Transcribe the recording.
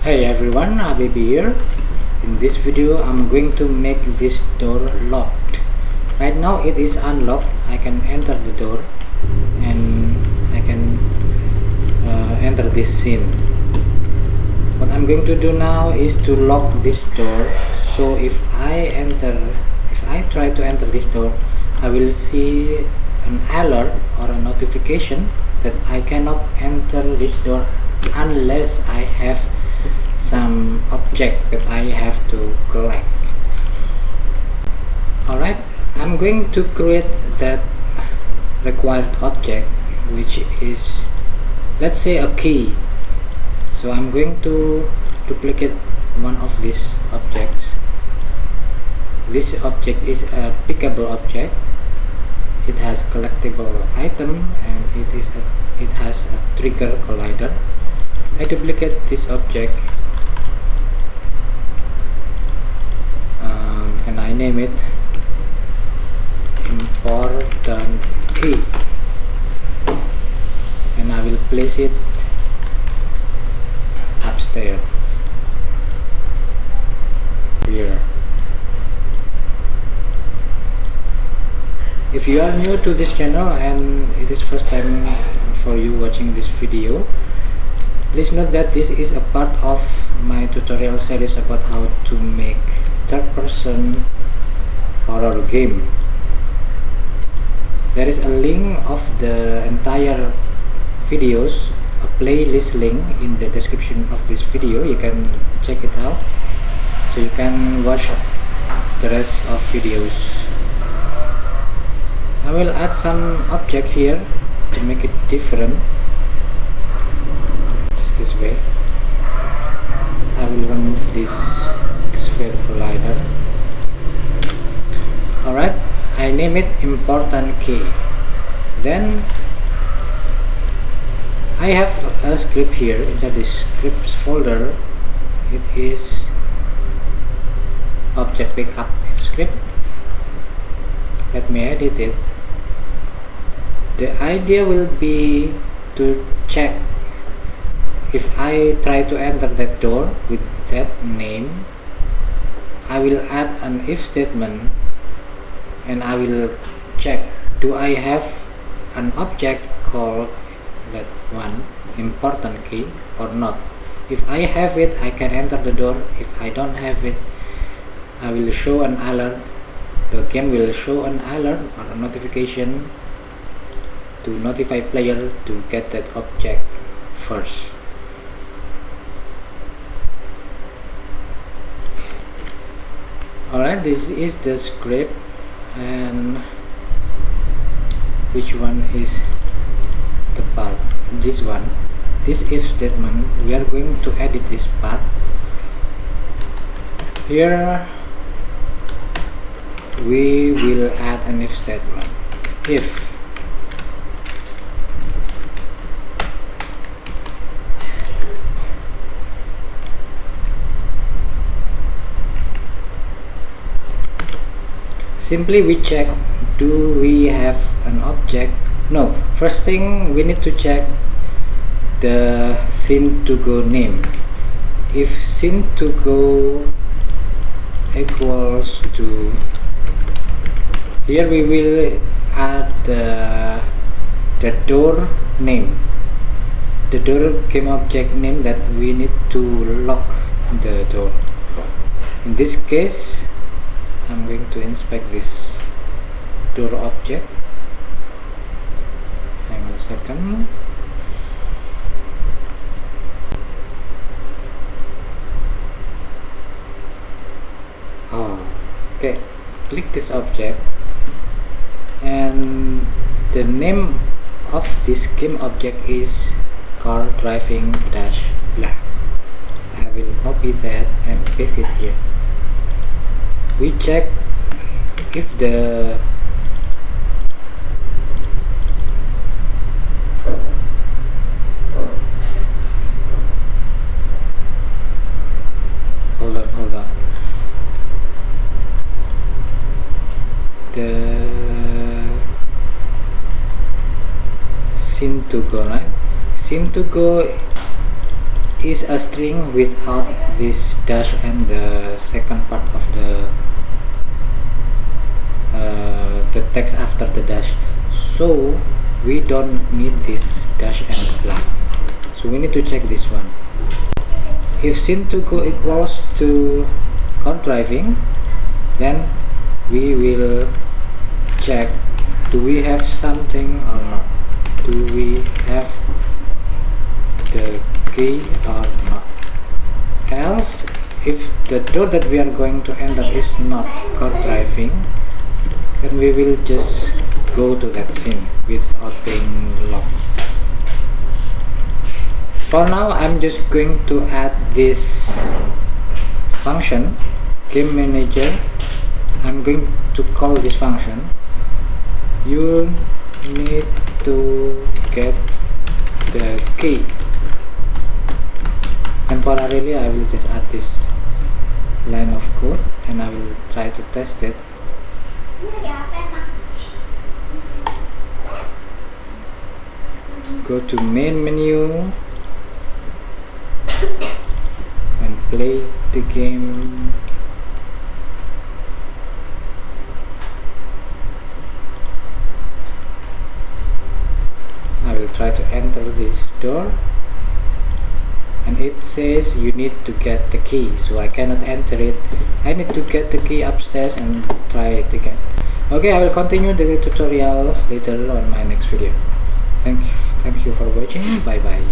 Hey everyone, Habib here. In this video I'm going to make this door locked. Right now it is unlocked. I can enter the door and I can enter this scene. What I'm going to do now is to lock this door, so if I try to enter this door, I will see an alert or a notification that I cannot enter this door unless I have some object that I have to collect. Alright, I'm going to create that required object, which is, let's say, a key. So I'm going to duplicate one of these objects. This object is a pickable object. It has collectible item and it has a trigger collider. I duplicate this object and I name it important key, and I will place it upstairs here. If you are new to this channel and it is first time for you watching this video, please note that this is a part of my tutorial series about how to make third-person horror game. There is a link of the entire videos, a playlist link in the description of this video. You can check it out so you can watch the rest of videos. I will add some object here to make it different. Just this way. I will remove this sphere collider. Alright, I name it important key. Then I have a script here inside this scripts folder. It is object pickup script. Let me edit it. The idea will be to check if I try to enter that door with that name. I will add an if statement and I will check, do I have an object called that one, important key, or not. If I have it, I can enter the door. If I don't have it, I will show an alert. The game will show an alert or a notification to notify player to get that object first. Alright, this is the script, and which one is the part? This one, this if statement. We are going to edit this part. Here we will add an if statement. If simply we check, do we have an object? No, first thing we need to check the scene2go name. If scene2go equals to, here we will add the door name, the door game object name that we need to lock the door. In this case, I'm going to inspect this door object. Hang on a second. Okay, click this object, and the name of this game object is car driving dash blah. I will copy that and paste it here. We check if the hold on, the scene2go, right? Scene2go is a string without this dash and the second part of the text after the dash, so we don't need this dash and blank. So we need to check this one. If scene2go equals to count driving, then we will check, do we have something or not, do we have the key or not. Else, if the door that we are going to enter is not car driving, then we will just go to that scene without being locked. For now, I'm just going to add this function, game manager. I'm going to call this function, you need to get the key. Temporarily, I will just add this line of code and I will try to test it. Go to main menu and play the game. I will try to enter this door and it says you need to get the key, so I cannot enter it. I need to get the key upstairs and try it again. Okay, I will continue the tutorial later on my next video. Thank you for watching. Bye bye.